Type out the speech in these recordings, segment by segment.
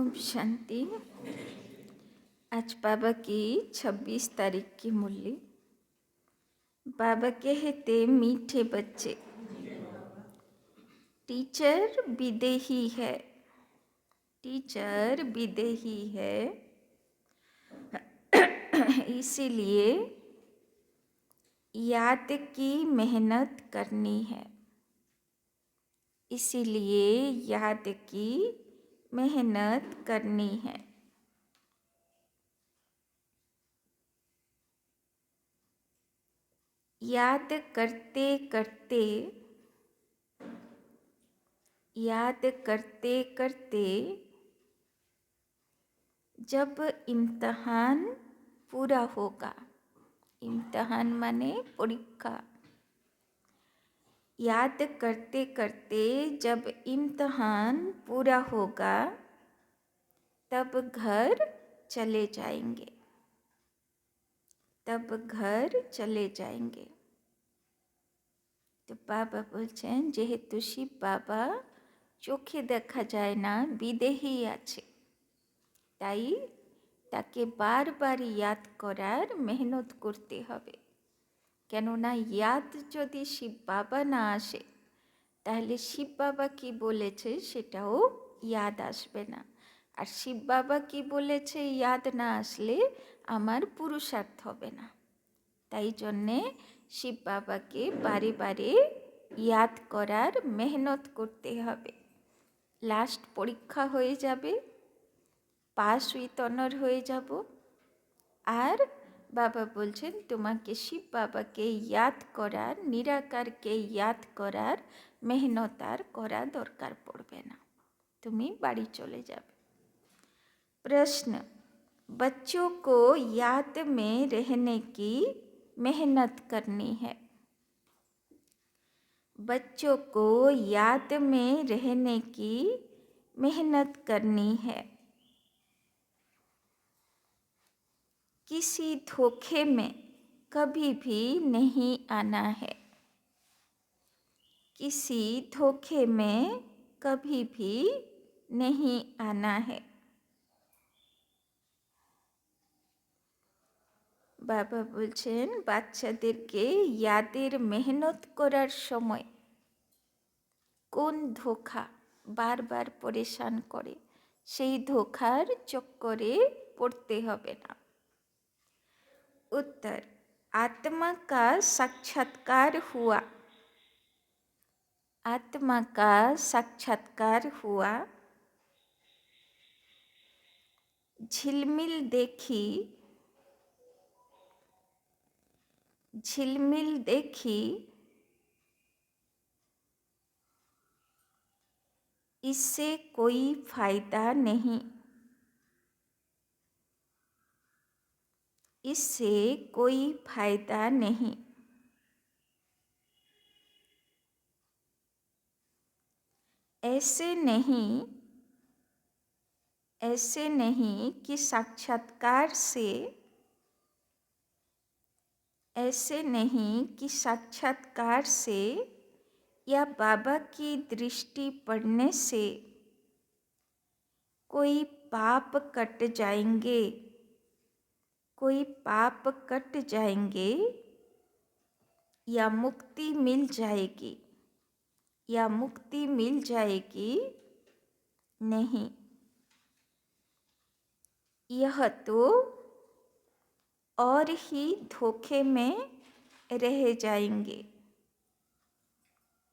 ओम शांति। आज बाबा की 26 तारीख की मुरली। बाबा कहते मीठे बच्चे, टीचर विदेही है, टीचर विदेही है, इसीलिए याद की मेहनत करनी है, इसीलिए याद की मेहनत करनी है। याद करते करते, याद करते करते जब इम्तहान पूरा होगा, इम्तहान माने परीक्षा, याद करते करते जब इम्तहान पूरा होगा तब घर चले जाएंगे, तब घर चले जाएंगे। तो बाबा बोलছেন যেহেতু শিব বাবা চোখে দেখা যায় না, বিদেহী আছে, তাই তাকে বারবার ইয়াদ করার মেহনত করতে হবে। কেননা ইয়াদ যদি শিব বাবা না আসে তাহলে শিব বাবা কি বলেছে সেটাও ইয়াদ আসবে না, আর শিব বাবা কি বলেছে ইয়াদ না আসলে আমার পুরুষার্থ হবে না। তাই জন্যে শিব বাবাকে বারে বারে ইয়াদ করার মেহনত করতে হবে। লাস্ট পরীক্ষা হয়ে যাবে, পাস উইথ অনার হয়ে যাব, আর বাবা বলছেন তোমাকে শিব বাবাকে ইয়াদ করার, নিরাকারকে ইয়াদ করার মেহনত আর করা দরকার পড়বে না, তুমি বাড়ি চলে যাবে। प्रश्न, बच्चों को याद में रहने की मेहनत करनी है। बच्चों को याद में रहने की मेहनत करनी है। किसी धोखे में कभी भी नहीं आना है, किसी धोखे में कभी भी नहीं आना है। বাবা বলছেন বাচ্চাদেরকে ইয়াদের মেহনত করার সময় কোন ধোঁকা বারবার পরেশান করে সেই ধোঁকার চক্করে পড়তে হবে না। उत्तर, आत्मा का साक्षात्कार हुआ, आत्मा का साक्षात्कार हुआ, झिलमिल देखी, झिलमिल देखी, इससे कोई फायदा नहीं, इससे कोई फायदा नहीं। ऐसे नहीं, ऐसे नहीं कि साक्षात्कार से, ऐसे नहीं कि साक्षात्कार से या बाबा की दृष्टि पड़ने से कोई पाप कट जाएंगे, कोई पाप कट जाएंगे या मुक्ति मिल जाएगी, या मुक्ति मिल जाएगी, नहीं। यह तो और ही धोखे में रह जाएंगे,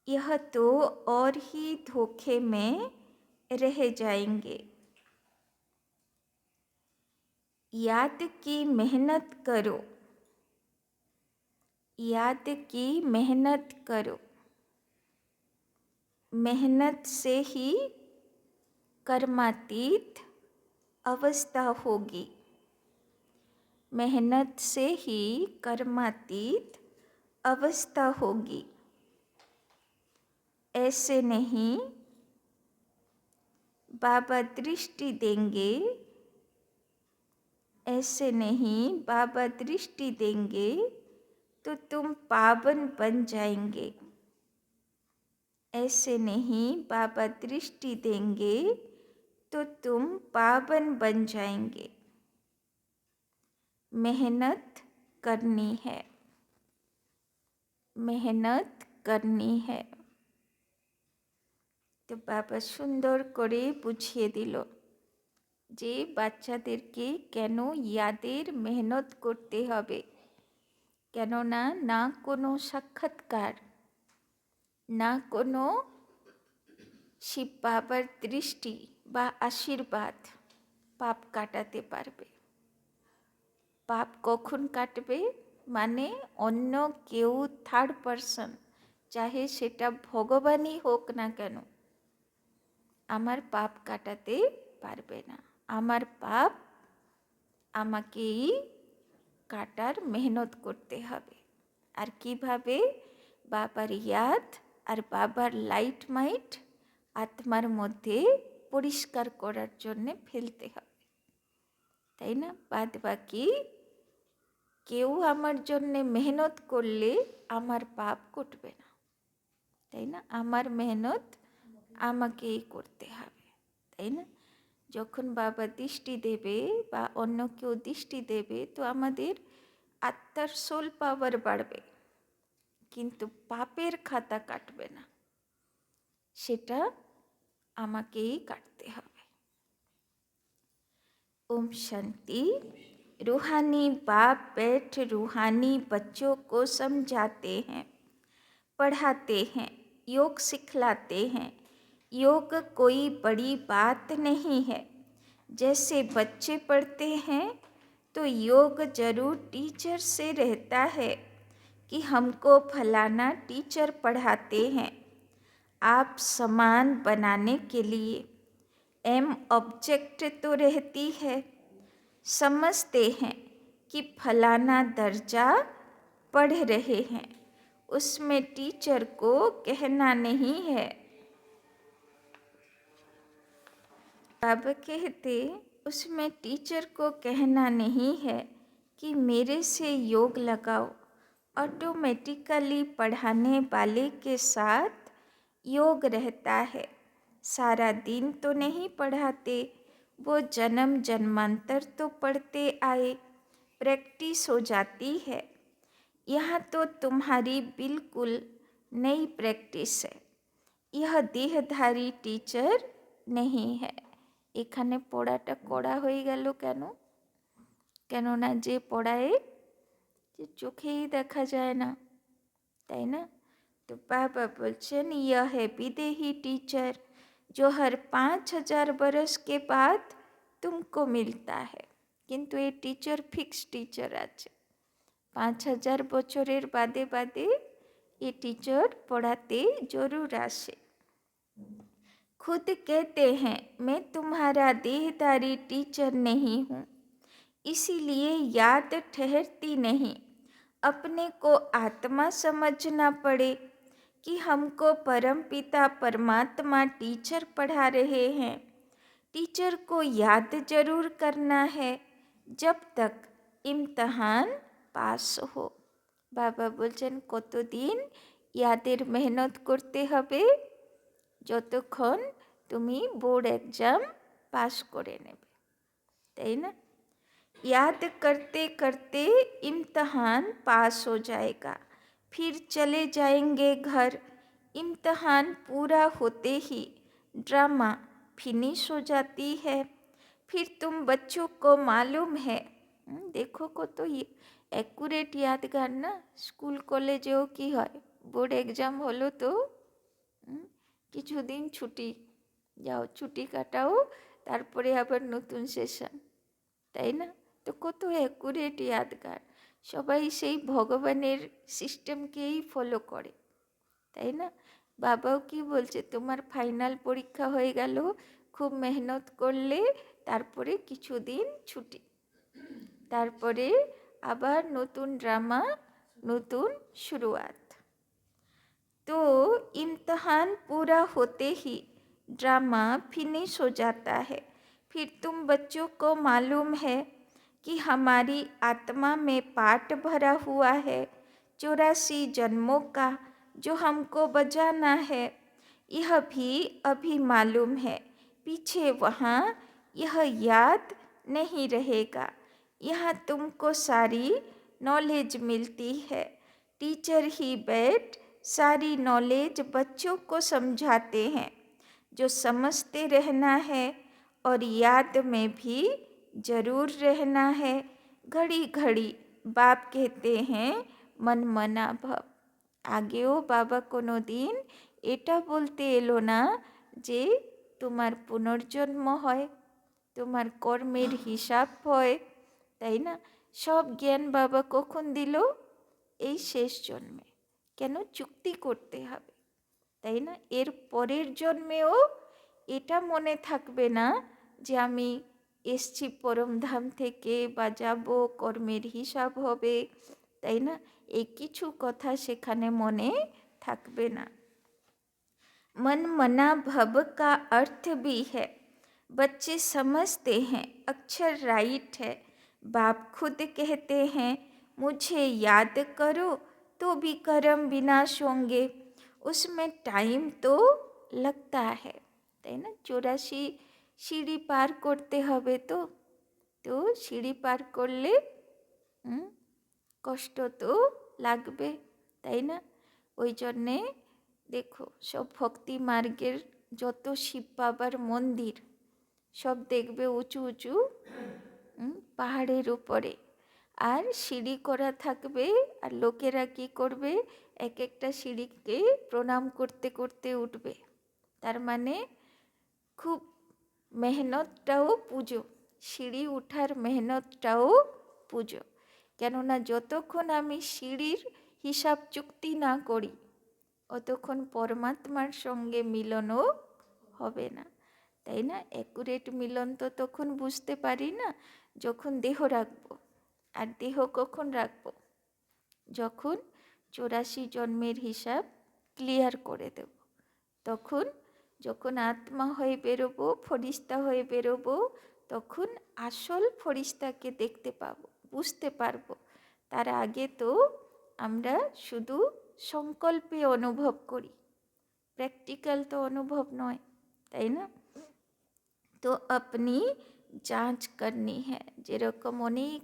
यह तो और ही धोखे में रह जाएंगे। याद की मेहनत करो, याद की मेहनत करो, मेहनत से ही कर्मातीत अवस्था होगी, मेहनत से ही कर्मातीत अवस्था होगी। ऐसे नहीं बाबा दृष्टि देंगे, ऐसे नहीं बाबा दृष्टि देंगे तो तुम पावन बन जाएंगे, ऐसे नहीं बाबा दृष्टि देंगे तो तुम पावन बन जाएंगे। मेहनत करनी है, मेहनत करनी है। তো বাবা সুন্দর করে বুঝিয়ে দিল যে বাচ্চাদেরকে কেন ইয়াদের মেহনত করতে হবে। কেননা না কোনো সাক্ষাৎকার, না কোনো শিব বাবার দৃষ্টি বা আশীর্বাদ পাপ কাটাতে পারবে। পাপ কখন কাটবে? মানে অন্য কেউ, থার্ড পারসন, চাহে সেটা ভগবানই হোক না কেন, আমার পাপ কাটাতে পারবে না। আমার পাপ আমাকেই কাটার মেহনত করতে হবে। আর কিভাবে? বাবার ইয়াদ আর বাবার লাইট মাইট আত্মার মধ্যে পরিষ্কার করার জন্যে ফেলতে হবে, তাই না? বাদ বাকি কেউ আমার জন্যে মেহনত করলে আমার পাপ কাটবে না, তাই না? আমার মেহনত আমাকেই করতে হবে, তাই না? যখন বাবা দৃষ্টি দেবে বা অন্য কেউ দৃষ্টি দেবে তো আমাদের আত্মার সোল পাওয়ার বাড়বে, কিন্তু পাপের খাতা কাটবে না, সেটা আমাকেই কাটতে হবে। ओम शांति। रूहानी बाप बैठ रूहानी बच्चों को समझाते हैं, पढ़ाते हैं, योग सिखलाते हैं। योग कोई बड़ी बात नहीं है। जैसे बच्चे पढ़ते हैं तो योग जरूर टीचर से रहता है कि हमको फलाना टीचर पढ़ाते हैं। आप समान बनाने के लिए एम ऑब्जेक्ट तो रहती है। समझते हैं कि फलाना दर्जा पढ़ रहे हैं, उसमें टीचर को कहना नहीं है। बाबा कहते उसमें टीचर को कहना नहीं है कि मेरे से योग लगाओ। ऑटोमेटिकली पढ़ाने वाले के साथ योग रहता है। सारा दिन तो नहीं पढ़ाते, वो जन्म जन्मांतर तो पढ़ते आए, प्रैक्टिस हो जाती है। यहाँ तो तुम्हारी बिल्कुल नई प्रैक्टिस है। यह देहधारी टीचर नहीं है। এখানে পড়াটা কড়া হয়ে গেল কেন? কেননা যে পড়ায় যে চোখেই দেখা যায় না, তাই না? তো বাবা বলছেন यह है विदेही टीचर जो हर 5000 बरस के बाद तुमको मिलता है। কিন্তু এই টিচার ফিক্স টিচার আছে, 5000 বছরের বাদে বাদে ये टीचर पढ़ाते जरूर आसे। खुद कहते हैं मैं तुम्हारा देहधारी टीचर नहीं हूँ, इसीलिए याद ठहरती नहीं। अपने को आत्मा समझना पड़े कि हमको परमपिता परमात्मा टीचर पढ़ा रहे हैं। टीचर को याद जरूर करना है जब तक इम्तहान पास हो। बाबा बोलছেন কতদিন ইয়াদের মেহনত করতে হবে? যতক্ষণ তুমি बोर्ड एग्जाम पास করে নেবে, তাই না? याद करते करते इम्तहान पास हो जाएगा, फिर चले जाएंगे घर। इम्तहान पूरा होते ही ड्रामा फिनिश हो जाती है। फिर तुम बच्चों को मालूम है, देखो को तो অ্যাকুরেট यादगार ना। স্কুল কলেজেও কি হয়, বোর্ড এক্সাম হলো তো কিছুদিন ছুটি, যাও ছুটি কাটাও, তারপরে আবার নতুন সেশন, তাই না? তো কত অ্যাকুরেট यादगार। সবাই সেই ভগবানের সিস্টেমকেই ফলো করে, তাই না? বাবাও কি বলছে, তোমার ফাইনাল পরীক্ষা হয়ে গেল, খুব মেহনত করলে, তারপরে কিছুদিন ছুটি, তারপরে আবার নতুন ড্রামা, নতুন শুরুয়াত। तो इम्तहान पूरा होते ही ड्रामा फिनिश हो जाता है। फिर तुम बच्चों को मालूम है कि हमारी आत्मा में पाठ भरा हुआ है 84 जन्मों का, जो हमको बजाना है। यह भी अभी मालूम है, पीछे वहाँ यह याद नहीं रहेगा। यहाँ तुमको सारी नॉलेज मिलती है। टीचर ही बैठ सारी नॉलेज बच्चों को समझाते हैं। जो समझते रहना है और याद में भी जरूर रहना है। घड़ी घड़ी बाप कहते हैं मन मना भव। আগেও বাবা কোনো দিন এটা বলতে এলো না যে তোমার পুনর্জন্ম হয়, তোমার কর্মের হিসাব হয়, তাই না? সব জ্ঞান বাবা কখন দিল? এই শেষ জন্মে। কেন? চুক্তি করতে হবে, তাই না? এর পরের জন্মেও এটা মনে থাকবে না যে আমি এসছি পরমধাম থেকে বা যাব, কর্মের হিসাব হবে, তাই না? এই কিছু কথা সেখানে মনে থাকবে না। मन मना भव का अर्थ भी है। बच्चे समझते हैं अक्षर राइट है। बाप खुद कहते हैं मुझे याद करो तो भी कर्म विनाश होंगे। उसमें टाइम तो लगता है, তাই না? 84 সিঁড়ি পার করতে হবে, তো সিঁড়ি পার করলে কষ্ট তো লাগবে, তাই না? ওই জন্যে দেখো সব ভক্তি মার্গের যত শিব বাবার মন্দির সব দেখবে উঁচু উঁচু পাহাড়ের উপরে, আর সিঁড়ি করা থাকবে, আর লোকেরা কি করবে? এক একটা সিঁড়িকে প্রণাম করতে করতে উঠবে। তার মানে খুব মেহনতটাও পুজো, সিঁড়ি উঠার মেহনতটাও পুজো। কেননা যতক্ষণ আমি সিঁড়ির হিসাব চুক্তি না করি অতক্ষণ পরমাত্মার সঙ্গে মিলনও হবে না, তাই না? অ্যাকুরেট মিলন তো তখন বুঝতে পারি না যখন দেহ রাখবো। আর দেহ কখন রাখবো? যখন 84 জন্মের হিসাব ক্লিয়ার করে দেব। তখন যখন আত্মা হয়ে বেরোবো, ফরিস্তা হয়ে বেরোবো, তখন আসল ফরিস্তাকে দেখতে পাবো, বুঝতে পারবো। তার আগে তো আমরা শুধু সংকল্পে অনুভব করি, প্র্যাকটিক্যাল তো অনুভব নয়, তাই না? তো আপনি যাঞ্চ করনি হ্যাঁ, যেরকম অনেক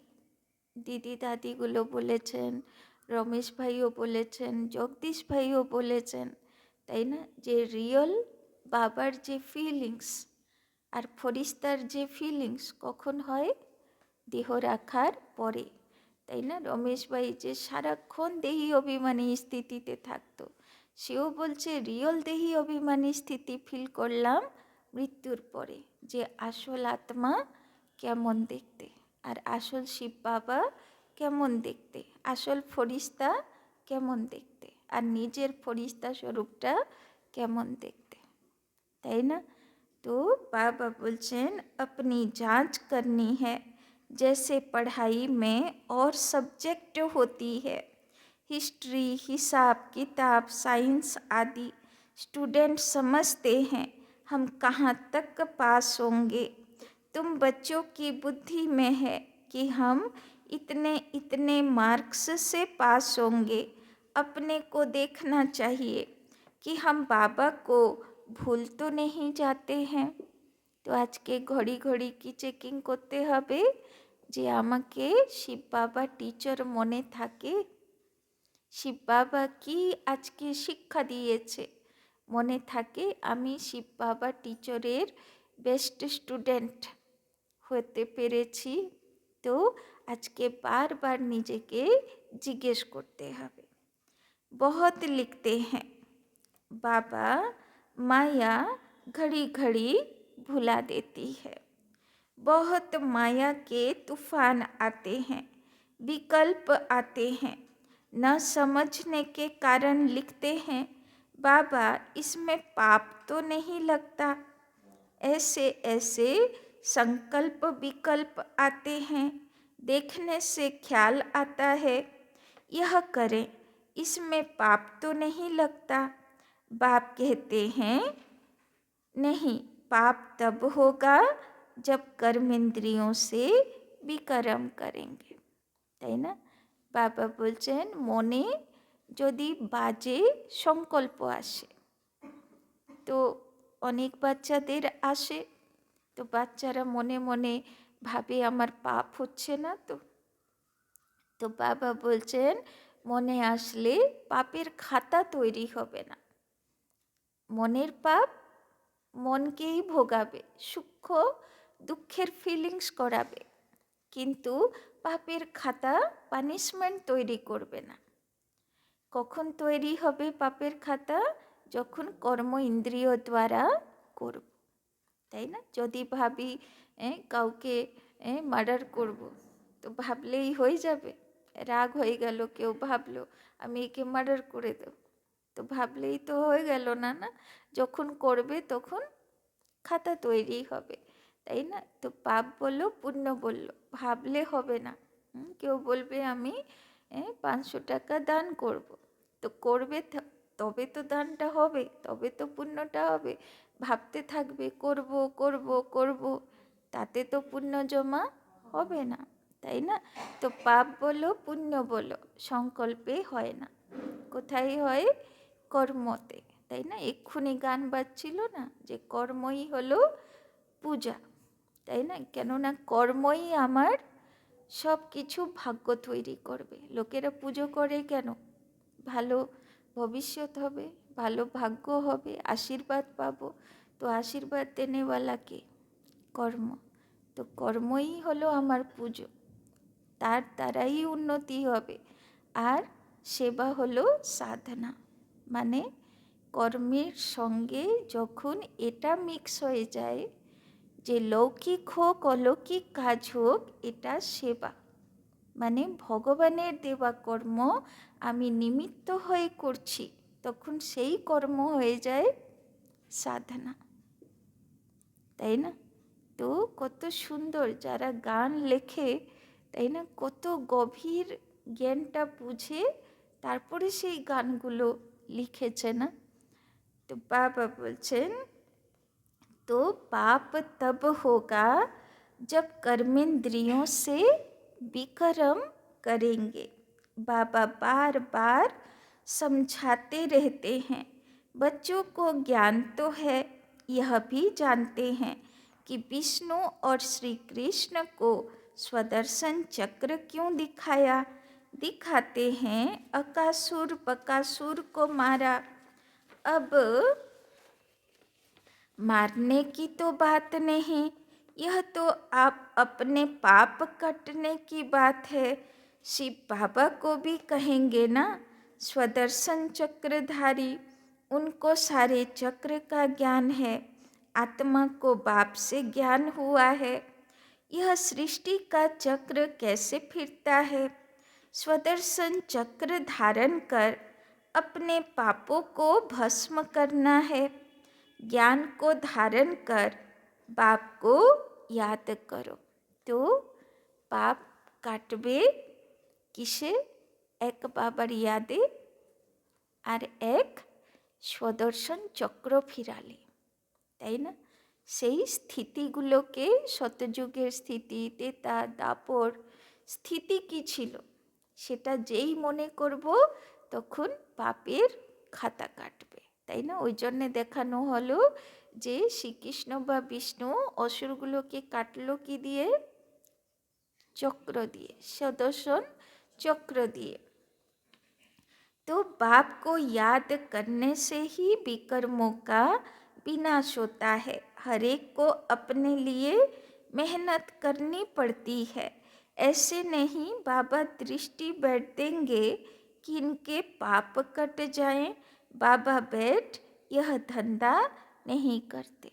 দিদি দাদিগুলো বলেছেন, রমেশ ভাইও বলেছেন, জগদীশ ভাইও বলেছেন, তাই না? যে রিয়েল বাবার যে ফিলিংস আর ফরিস্তার যে ফিলিংস কখন হয়? দেহ রাখার পরে, তাই না? রমেশ ভাই যে সারাক্ষণ দেহি অভিমানী স্থিতিতে থাকতো, সেও বলছে রিয়েল দেহি অভিমানী স্থিতি ফিল করলাম মৃত্যুর পরে, যে আসল আত্মা কেমন দেখতে, আর আসল শিব বাবা কেমন দেখতে, আসল ফরিস্তা কেমন দেখতে, আর নিজের ফরিস্তা স্বরূপটা কেমন দেখতে, তাই না? तो बाबा बोलছেন अपनी जांच करनी है। जैसे पढ़ाई में और सब्जेक्ट होती है, हिस्ट्री, हिसाब किताब, साइंस आदि, स्टूडेंट समझते हैं हम कहाँ तक पास होंगे। तुम बच्चों की बुद्धि में है कि हम इतने इतने मार्क्स से पास होंगे। अपने को देखना चाहिए कि हम बाबा को ভুল তো नहीं जाते हैं। তো আজকে ঘড়ি ঘড়ি কি চেকিং করতে হবে যে আমাকে শিব বাবা টিচার মনে থাকে, শিব বাবা কি আজকে শিক্ষা দিয়েছে মনে থাকে, আমি শিব বাবা টিচারের বেস্ট স্টুডেন্ট হতে পেরেছি। তো আজকে বারবার নিজেকে জিজ্ঞেস করতে হবে। बहुत लिखते हैं बाबा माया घड़ी घड़ी भुला देती है। बहुत माया के तूफान आते हैं, विकल्प आते हैं, न समझने के कारण लिखते हैं बाबा इसमें पाप तो नहीं लगता। ऐसे ऐसे संकल्प विकल्प आते हैं, देखने से ख्याल आता है यह करें, इसमें पाप तो नहीं लगता। बाप कहते हैं नहीं, पाप तब होगा जब कर्म इंद्रियों से विकर्म करेंगे, তাই না? বাবা বলছেন মনে যদি বাজে সংকল্প আসে, তো অনেক বাচ্চাদের আসে তো বাচ্চারা মনে মনে ভাবে আমার পাপ হচ্ছে না তো। তো বাবা বলছেন মনে আসলে পাপের খাতা তৈরি হবে না। মনের পাপ মনকেই ভোগাবে, সূক্ষ্ম দুঃখের ফিলিংস করাবে, কিন্তু পাপের খাতা পানিশমেন্ট তৈরি করবে না। কখন তৈরি হবে পাপের খাতা? যখন কর্ম ইন্দ্রিয় দ্বারা করব, তাই না? যদি ভাবি কাউকে মার্ডার করব, তো ভাবলেই হয়ে যাবে? রাগ হয়ে গেল, কেউ ভাবলো আমি একে মার্ডার করে দেব, তো ভাবলেই তো হয়ে গেল না, না? যখন করবে তখন খাতা তৈরি হবে, তাই না? তো পাপ বললো পুণ্য বললো, ভাবলে হবে না। কেউ বলবে আমি 500 টাকা দান করব, তো করবে তবে তো দানটা হবে, তবে তো পুণ্যটা হবে। ভাবতে থাকবে করব করব করব, তাতে তো পুণ্য জমা হবে না, তাই না? তো পাপ বলো পুণ্য বলো সংকল্পে হয় না, কোথায় হয়? কর্মতে, তাই না? এক্ষুনি গান বাজছিল না যে কর্মই হলো পূজা, তাই না? কেননা কর্মই আমার সব কিছু ভাগ্য তৈরি করবে। লোকেরা পুজো করে কেন? ভালো ভবিষ্যৎ হবে, ভালো ভাগ্য হবে, আশীর্বাদ পাবো। তো আশীর্বাদ দেনেওয়ালা কে? কর্ম। তো কর্মই হলো আমার পুজো, তার দ্বারাই উন্নতি হবে। আর সেবা হলো সাধনা, মানে কর্মের সঙ্গে যখন এটা মিক্স হয়ে যায়, যে লৌকিক হোক অলৌকিক কাজ হোক, এটা সেবা, মানে ভগবানের দেওয়া কর্ম আমি নিমিত্ত হয়ে করছি, তখন সেই কর্ম হয়ে যায় সাধনা, তাই না? তো কত সুন্দর যারা গান লেখে, তাই না, কত গভীর জ্ঞানটা বুঝে তারপরে সেই গানগুলো লিখেছে না? তো বাবা বলছেন तो पाप तब होगा जब कर्मेंद्रियों से विकर्म करेंगे। बाबा बार बार समझाते रहते हैं। बच्चों को ज्ञान तो है, यह भी जानते हैं कि विष्णु और श्री कृष्ण को स्वदर्शन चक्र क्यों दिखाया। दिखाते हैं अकासुर बकासुर को मारा। अब मारने की तो बात नहीं, यह तो आप अपने पाप कटने की बात है। शिव बाबा को भी कहेंगे ना, स्वदर्शन चक्रधारी, उनको सारे चक्र का ज्ञान है। आत्मा को बाप से ज्ञान हुआ है। यह सृष्टि का चक्र कैसे फिरता है। स्वदर्शन चक्र धारण कर अपने पापों को भस्म करना है। ज्ञान को धारण कर बाप को याद करो। तो पाप काटबे किसे? एक बाবার यादे আর এক স্বদর্শন চক্র ফিরালে, তাই না? সেই স্থিতিগুলোকে, শতযুগের স্থিতি, তেতা দাপর স্থিতি কি ছিল, সেটা যেই মনে করব তখন পাপের খাতা কাটবে, তাই না? ওই জন্যে দেখানো হলো যে শ্রীকৃষ্ণ বা বিষ্ণু অসুরগুলোকে কাটলো কি দিয়ে? চক্র দিয়ে, সুদর্শন চক্র দিয়ে। तो बाप को याद करने से ही विकर्मों का विनाश होता है। हर एक को अपने लिए मेहनत करनी पड़ती है। ऐसे नहीं बाबा दृष्टि बैठ देंगे कि इनके पाप कट जाएं। बाबा बैठ यह धंधा नहीं करते,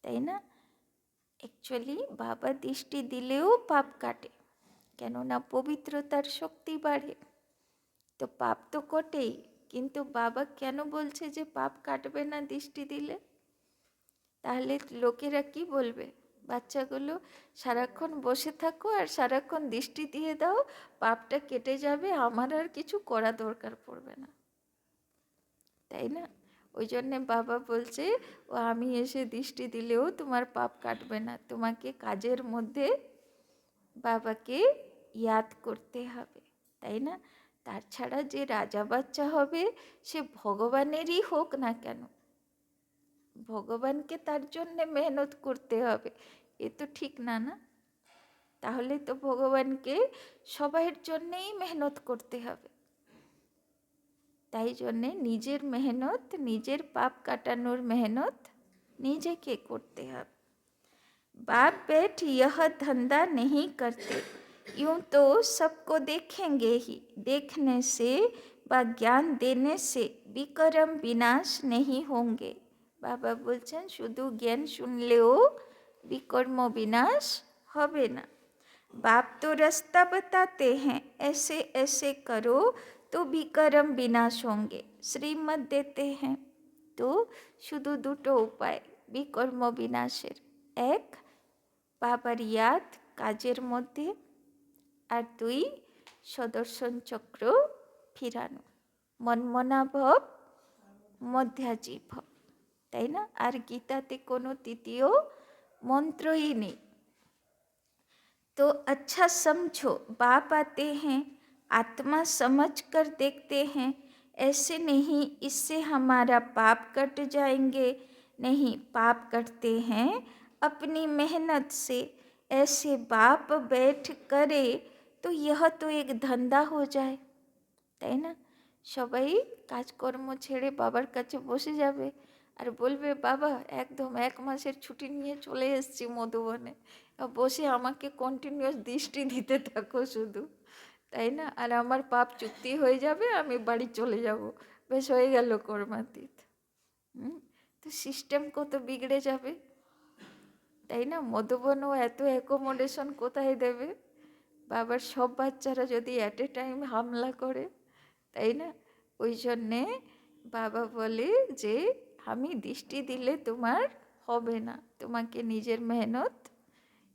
তাই না? অ্যাকচুয়ালি বাবা দৃষ্টি দিলেও পাপ কাটে, কেননা পবিত্রতার শক্তি বাড়ে। তো পাপ তো কটেই, কিন্তু বাবা কেন বলছে যে পাপ কাটবে না দৃষ্টি দিলে? তাহলে লোকেরা কি বলবে? বাচ্চাগুলো সারাক্ষণ বসে থাকো আর সারাক্ষণ দৃষ্টি দিয়ে দাও, পাপটা কেটে যাবে, আমার আর কিছু করা দরকার পড়বে না, তাই না? ওই জন্যে বাবা বলছে ও আমি এসে দৃষ্টি দিলেও তোমার পাপ কাটবে না, তোমাকে কাজের মধ্যে বাবাকে ইয়াদ করতে হবে, তাই না? তাছাড়া যে রাজা বাচ্চা হবে সে ভগবানেরই হোক না কেন, ভগবানকে তার জন্যে মেহনত করতে হবে, এ তো ঠিক না, না? তাহলে তো ভগবানকে সবাইয়ের জন্যেই মেহনত করতে হবে। তাই জন্যে নিজের মেহনত, নিজের পাপ কাটানোর মেহনত নিজেকে করতে হবে। बाप बेट यह धंधा नहीं करते, यूं तो सबको देखेंगे ही, देखने से व ज्ञान देने से विकर्म विनाश नहीं होंगे। বাবা বলছেন শুধু জ্ঞান শুনলেও বিকর্ম বিনাশ হবে না। बाप तो रास्ता बताते हैं, ऐसे ऐसे करो तो विकर्म विनाश होंगे, श्रीमत देते हैं। তো শুধু দুটো উপায় বিকর্ম বিনাশের, এক বাবার ইয়াদ কাজের মধ্যে, আর দুই সদর্শন চক্র ফিরানো, মনমনাভব মধ্যাজি ভব, তাই না? আর গীতাতে কোনো তৃতীয় মন্ত্রই নেই। तो अच्छा समझो, बाप आते हैं, आत्मा समझ कर देखते हैं, ऐसे नहीं इससे हमारा पाप कट जाएंगे, नहीं पाप कटते हैं अपनी मेहनत से, ऐसे बाप बैठ करे तो यह तो एक धंधा हो जाए, তাই না? সবাই কাজকর্ম ছেড়ে বাবার কাছে বসে যাবে আর বলবে, বাবা একদম 1 মাসের ছুটি নিয়ে চলে এসেছি মধুবনে, বসে আমাকে কন্টিনিউয়াস দৃষ্টি দিতে থাকো শুধু, তাই না? আর আমার পাপ চুক্তি হয়ে যাবে, আমি বাড়ি চলে যাব, বেশ হয়ে গেল কর্মাতীত। তো সিস্টেম কত বিগড়ে যাবে, তাই না? মধুবনও এত অ্যাকোমোডেশন কোথায় দেবে? বাবার সব বাচ্চারা যদি অ্যাট এ টাইম হামলা করে, তাই না? ওই জন্যে বাবা বলে যে আমি দৃষ্টি দিলে তোমার হবে না, তোমাকে নিজের মেহনত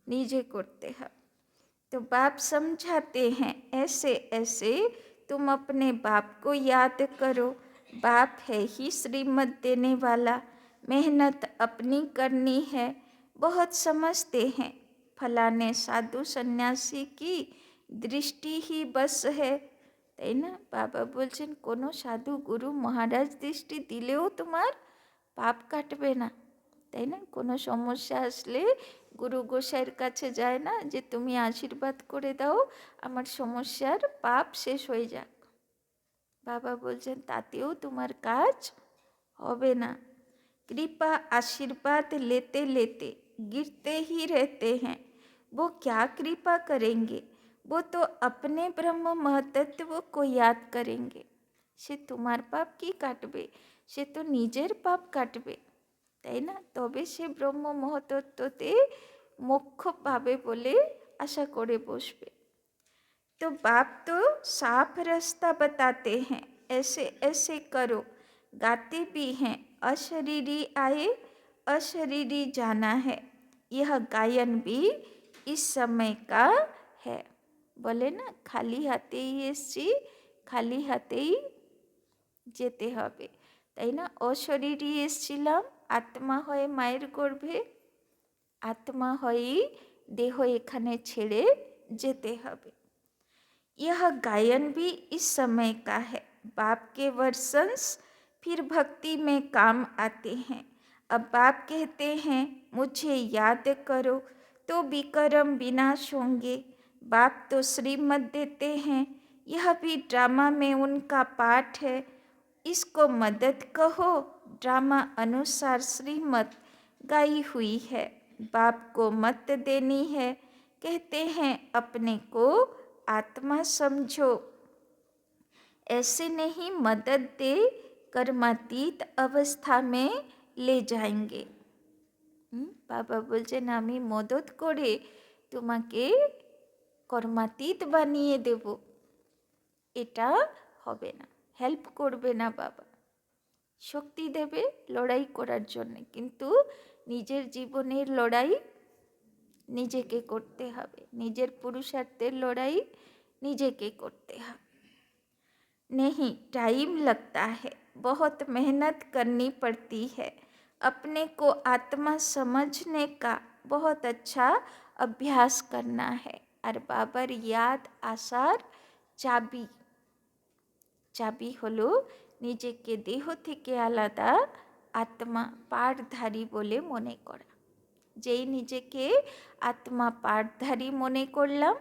নিজে করতে হবে। तो बाप समझाते हैं, ऐसे ऐसे तुम अपने बाप को याद करो, बाप है ही श्रीमत देने वाला, मेहनत अपनी करनी है, बहुत समझते हैं फलाने साधु सन्यासी की दृष्टि ही बस है, তাই না? বাবা বলছেন কোনো সাধু গুরু মহারাজ দৃষ্টি দিলেও তোমার পাপ কাটবে না, তাই না? কোনো সমস্যা আসলে গুরু গোসাইয়ের কাছে যায় না যে তুমি আশীর্বাদ করে দাও আমার সমস্যার পাপ শেষ হয়ে যাক। বাবা বলছেন তাতেও তোমার কাজ হবে না। कृपा आशीर्वाद लेते लेते गिरते ही रहते हैं, वो क्या कृपा करेंगे, वो तो अपने ब्रह्म महतत्व को याद करेंगे। সে তোমার পাপ কি কাটবে, সে তো নিজের পাপ কাটবে, তাই না? তবে সে ব্রহ্ম মহতত্ত্বতে মোক্ষ পাবে বলে আশা করে বসবে। तो बाप तो साफ रास्ता बताते हैं, ऐसे ऐसे करो, गाते भी हैं, अशरीरी आए अशरीरी जाना है, यह गायन भी इस समय का है। বলে না খালি হাতেই এসছি, খালি হাতেই যেতে হবে, তাই না? অশরীরী এসছিলাম, আত্মা হয়ে মায়ের গর্ভে, আত্মা হয়েই দেহ এখানে ছেড়ে যেতে হবে। यह गायन भी इस समय का है, बाप के वर्सन्स फिर भक्ति में काम आते हैं। अब बाप कहते हैं मुझे याद करो तो विकर्म विनाश होंगे, बाप तो श्रीमत देते हैं, यह भी ड्रामा में उनका पाठ है, इसको मदद कहो, ड्रामा अनुसार श्रीमत गाई हुई है, बाप को मत देनी है, कहते हैं अपने को आत्मा समझो, ऐसे नहीं मदद दे कर्मातीत अवस्था में ले जाएंगे। বাবা বলছেন আমি মদত করে তোমাকে কর্মাতীত বানিয়ে দেব, এটা হবে না, হেল্প করবে না বাবা, শক্তি দেবে লড়াই করার জন্য, কিন্তু নিজের জীবনের লড়াই নিজেকে করতে হবে, নিজের পুরুষার্থের লড়াই নিজেকে করতে হবে। नहीं टाइम लगता है, बहुत मेहनत करनी पड़ती है, अपने को आत्मा समझने का बहुत अच्छा अभ्यास करना है। আর বাবার ইয়াদ আসার চাবি, চাবি হলো নিজেকে দেহ থেকে আলাদা আত্মা পাঠধারী বলে মনে করা। যেই নিজেকে আত্মা পাঠধারী মনে করলাম,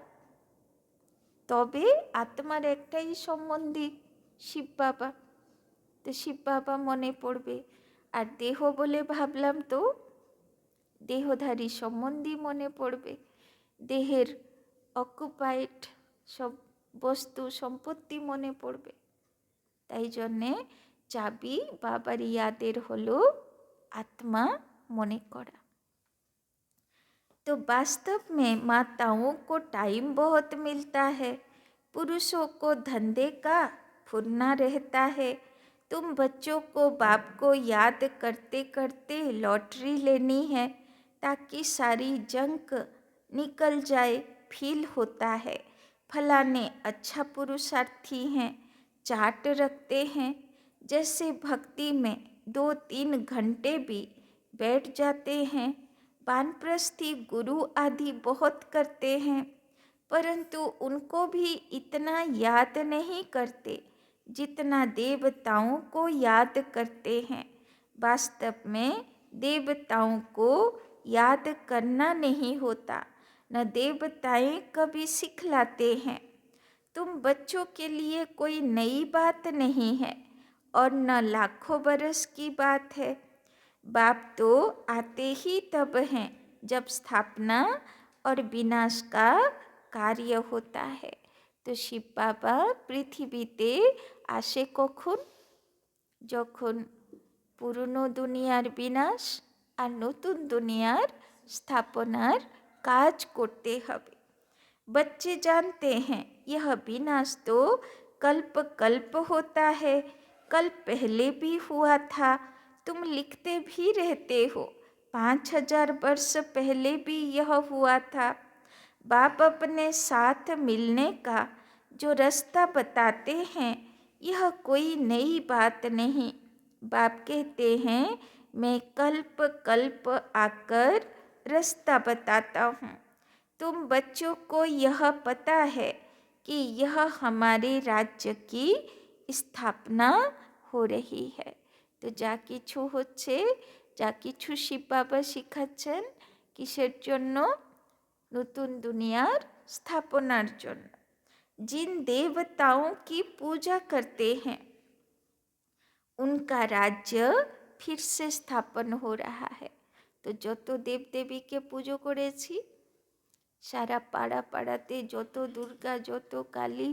তবে আত্মার একটাই সম্বন্ধী, শিব বাবা। তো শিব বাবা মনে পড়বে। আর দেহ বলে ভাবলাম তো দেহধারী সম্বন্ধী মনে পড়বে, দেহের অকুপাইড সব বস্তু সম্পত্তি মনে পড়বে। তাই জন্যে চাবি बाबर यादेर हलो आत्मा मने करा। तो वास्तव में माताओं को टाइम बहुत मिलता है, पुरुषों को धंधे का फुरना रहता है। तुम बच्चों को बाप को याद करते करते लॉटरी लेनी है ताकि सारी जंक निकल जाए। फील होता है फलाने अच्छा पुरुषार्थी हैं, चाट रखते हैं, जैसे भक्ति में 2-3 घंटे भी बैठ जाते हैं। वानप्रस्थी गुरु आदि बहुत करते हैं, परंतु उनको भी इतना याद नहीं करते जितना देवताओं को याद करते हैं। वास्तव में देवताओं को याद करना नहीं होता, न देवताएं कभी सिखलाते हैं। तुम बच्चों के लिए कोई नई बात नहीं है और न लाखों बरस की बात है। बाप तो आते ही तब हैं जब स्थापना और विनाश का कार्य होता है। तो शिव बाबा पृथ्वीते आसे कखन, যখন পুরনো দুনিয়ার বিনাশ আর নতুন দুনিয়ার স্থাপনার কাজ করতে হবে। बच्चे जानते हैं यह विनाश तो कल्प कल्प होता है, कल पहले भी हुआ था। तुम लिखते भी रहते हो 5000 वर्ष पहले भी यह हुआ था। बाप अपने साथ मिलने का जो रास्ता बताते हैं यह कोई नई बात नहीं। बाप कहते हैं मैं कल्प कल्प आकर रास्ता बताता हूँ। तुम बच्चों को यह पता है कि यह हमारे राज्य की स्थापना हो रही है। तो जा किछु होच्छे, जा किछु शिव बाबा शिखाচ্ছেন किसेर জন্য? नतून दुनियार स्थापनार জন্য। जिन देवताओं की पूजा करते हैं उनका राज्य फिर से स्थापन हो रहा है। तो যত দেব দেবীকে পুজো করেছি, সারা পাড়া পাড়াতে যত দুর্গা, যত কালী,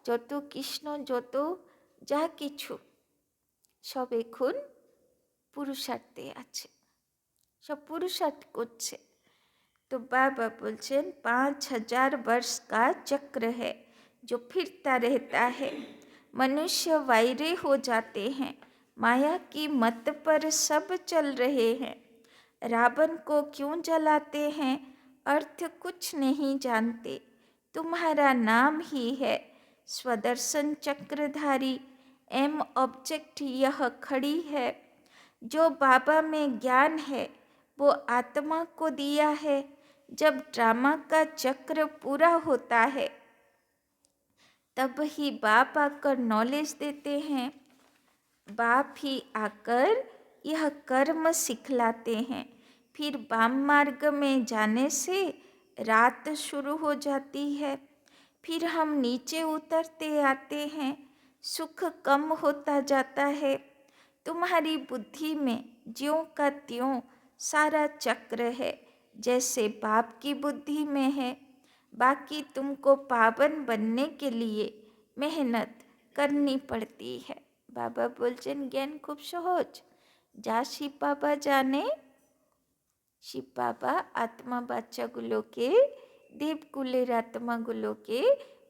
যত কৃষ্ণ, যত যা কিছু সব এখন পুরুষার্থে আছে, সব পুরুষার্থ করছে। तो बाबा बोलছেন 5000 वर्ष का चक्र है जो फिरता रहता है। मनुष्य वायरे हो जाते हैं, माया की मत पर सब चल रहे हैं। रावण को क्यों जलाते हैं, अर्थ कुछ नहीं जानते। तुम्हारा नाम ही है स्वदर्शन चक्रधारी। एम ऑब्जेक्ट यह खड़ी है। जो बाबा में ज्ञान है वो आत्मा को दिया है। जब ड्रामा का चक्र पूरा होता है तब ही बाप आकर नॉलेज देते हैं। बाप ही आकर यह कर्म सिखलाते हैं। फिर वाम मार्ग में जाने से रात शुरू हो जाती है। फिर हम नीचे उतरते आते हैं, सुख कम होता जाता है। तुम्हारी बुद्धि में ज्यों का त्यों सारा चक्र है जैसे बाप की बुद्धि में है। बाकी तुमको पावन बनने के लिए मेहनत करनी पड़ती है। बाबा बोलছেন জ্ঞান খুব সহজ, যা শিব বাবা জানে। শিব বাবা আত্মা বাচ্চাগুলোকে, দেবকুলের আত্মাগুলোকে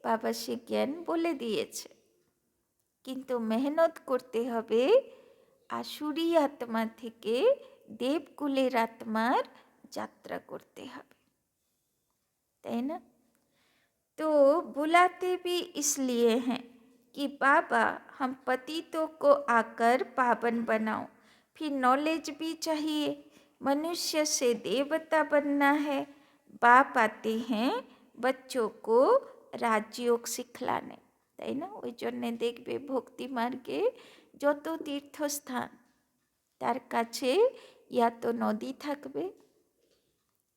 বাবা সে জ্ঞান বলে দিয়েছে, কিন্তু মেহনত করতে হবে আসুরি আত্মা থেকে দেবকুলের আত্মার যাত্রা করতে হবে, তাই না? तो बुलाते भी इसलिए हैं कि बाबा हम पतितों को आकर पावन बनाओ। फिर नॉलेज भी चाहिए, मनुष्य से देवता बनना है। बाप आते हैं बच्चों को राजयोग सिखलाने, তাই না? ওই জন্যে দেখবে ভক্তি মার্গে যত তীর্থস্থান তার কাছে ইয়া তো নদী থাকবে,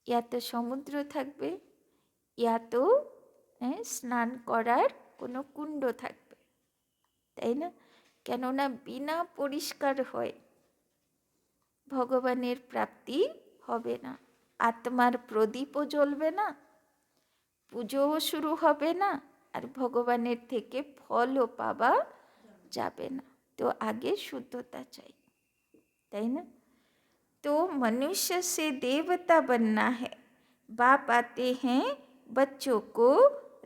ইয়া তো সমুদ্র থাকবে, ইয়া তো স্নান করার কোনো কুণ্ড থাকবে, তাই না? কেননা বিনা পরিষ্কার হয় ভগবানের প্রাপ্তি হবে না, আত্মার প্রদীপও জ্বলবে না, পুজোও শুরু হবে না, আর ভগবানের থেকে ফলও পাওয়া যাবে না। তো আগে শুদ্ধতা চাই, তাই না? तो मनुष्य से देवता बनना है, बाप आते हैं बच्चों को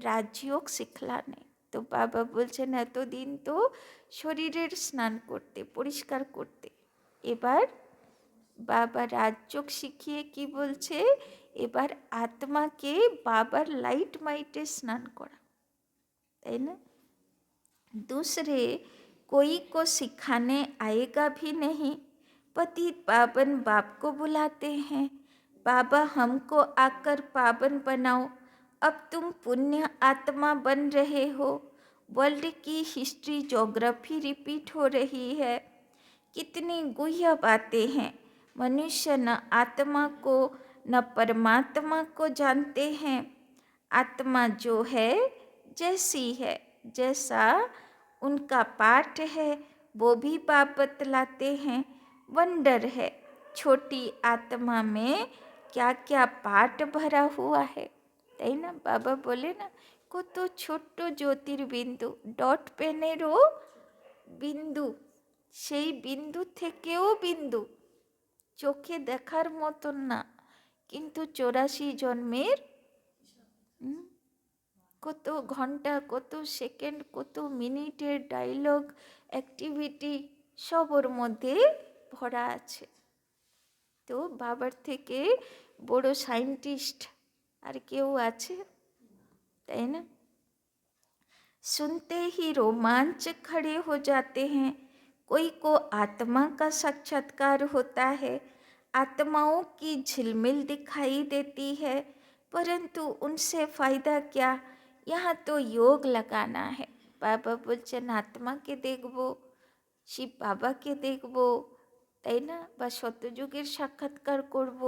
राजयोग सिखलाने। तो बाबा বলছেন এতদিন তো শরীরের স্নান করতে, পরিষ্কার করতে, এবার বাবা রাজযোগ শিখিয়ে কি বলছে, এবার আত্মাকে বাবার লাইট মাইটে স্নান করা, তাই না? दूसरे कोई को सिखाने आएगा भी नहीं, पतित पावन बाप को बुलाते हैं, बाबा हमको आकर पावन बनाओ, अब तुम पुण्य आत्मा बन रहे हो। वर्ल्ड की हिस्ट्री ज्योग्राफी रिपीट हो रही है, कितनी गुह्य बातें हैं। मनुष्य न आत्मा को न परमात्मा को जानते हैं। आत्मा जो है जैसी है, जैसा उनका पाठ है वो भी बाप बतलाते हैं। वंडर है छोटी आत्मा में क्या क्या पाठ भरा हुआ है, তাই না? বাবা বলে না, কত ছোট্ট জ্যোতির্বিন্দু, ডট পেনেরও বিন্দু, সেই বিন্দু থেকেও বিন্দু, চোখে দেখার মতন না, কিন্তু 84 জন্মের কত ঘন্টা, কত সেকেন্ড, কত মিনিটের ডায়লগ, অ্যাক্টিভিটি সব ওর মধ্যে ভরা আছে। তো বাবার থেকে বড় সায়েন্টিস্ট আর কেউ আছে, তাই না? सुनते ही रोमांच खड़े हो जाते हैं। कोई को आत्मा का साक्षात्कार होता है, आत्माओं की झिलमिल दिखाई देती है, परंतु उनसे फ़ायदा क्या, यहाँ तो योग लगाना है। बाबा बोलছেন আত্মাকে দেখবো, শিব বাবাকে দেখবো, তাই না? বা শতযুগের সাক্ষাৎকার করব।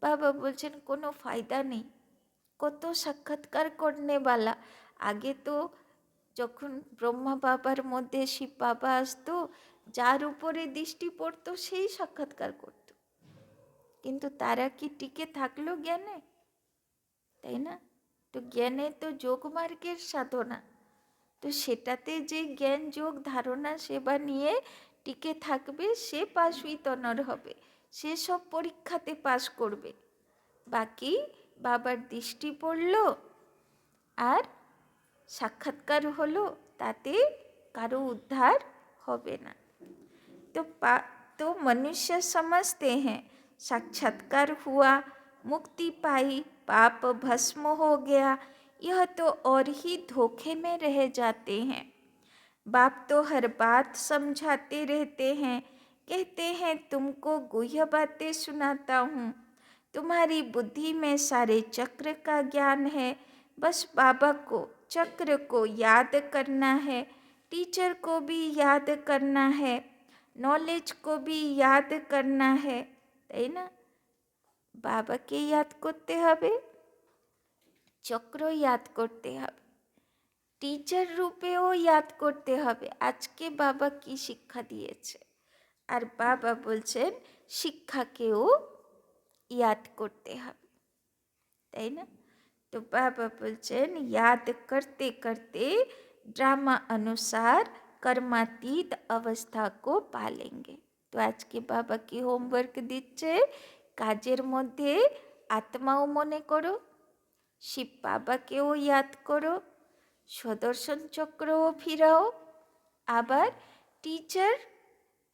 বাবা বলছেন কোনো ফায়দা নেই, কত সাক্ষাৎকার করনেওয়ালা। আগে তো যখন ব্রহ্মা বাবার মধ্যে শিব বাবা আসতো, যার উপরে দৃষ্টি পড়তো সেই সাক্ষাৎকার করত, কিন্তু তারা কি টিকে থাকলো জ্ঞানে, তাই না? তো জ্ঞানে তো যোগমার্গের সাধনা, তো সেটাতে যে জ্ঞান যোগ ধারণা সেবা নিয়ে টিকে থাকবে সে পাশ উইতনর হবে, সে সব পরীক্ষাতে পাশ করবে। বাকি বাবার দৃষ্টি পড়ল আর সাক্ষাৎকার হলো, তাতে কারো উদ্ধার হবে না। तो मनुष्य समझते हैं साक्षात्कार हुआ, मुक्ति पाई, पाप भस्म हो गया, यह तो और ही धोखे में रह जाते हैं। बाप तो हर बात समझाते रहते हैं, कहते हैं तुमको गुह्य बातें सुनाता हूँ, तुम्हारी बुद्धि में सारे चक्र का ज्ञान है, बस बाबा को चक्र को याद करना है, टीचर को भी याद करना है, नॉलेज को भी याद करना है, তাই না? বাবাকে ইয়াদ করতে হবে, চক্র ইয়াদ করতে হবে, টিচার রূপেও ইয়াদ করতে হবে আজকে বাবা কি শিক্ষা দিয়েছে। আর বাবা বলছেন শিক্ষাকেও ইয়াদ করতে হবে, তাই না? तो बाबा बोलছেন याद करते करते ड्रामा अनुसार कर्मातीत अवस्था को पालेंगे। तो আজকে বাবা কি হোমওয়ার্ক দিচ্ছে, কাজের মধ্যে আত্মাও মনে করো, শিব বাবাকেও ইয়াদ করো, সুদর্শন চক্রও ফিরাও, আবার টিচার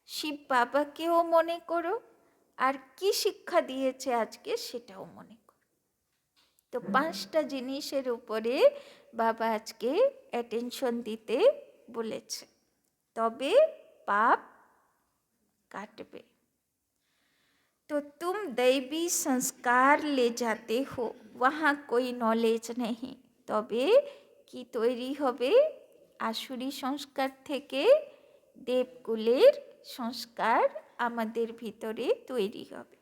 শিব বাবাকেও মনে করো, আর কি শিক্ষা দিয়েছে আজকে সেটাও মনে করো। তো 5টা জিনিসের উপরে বাবা আজকে অ্যাটেনশন দিতে বলেছে, তবে পাপ কাটবে। तो तुम दैवी संस्कार ले जाते हो, वहाँ कोई नॉलेज नहीं, তবে কি তৈরি হবে, আসুরি সংস্কার থেকে দেবকুলের সংস্কার आमादेर भीतरे तैरी होबे।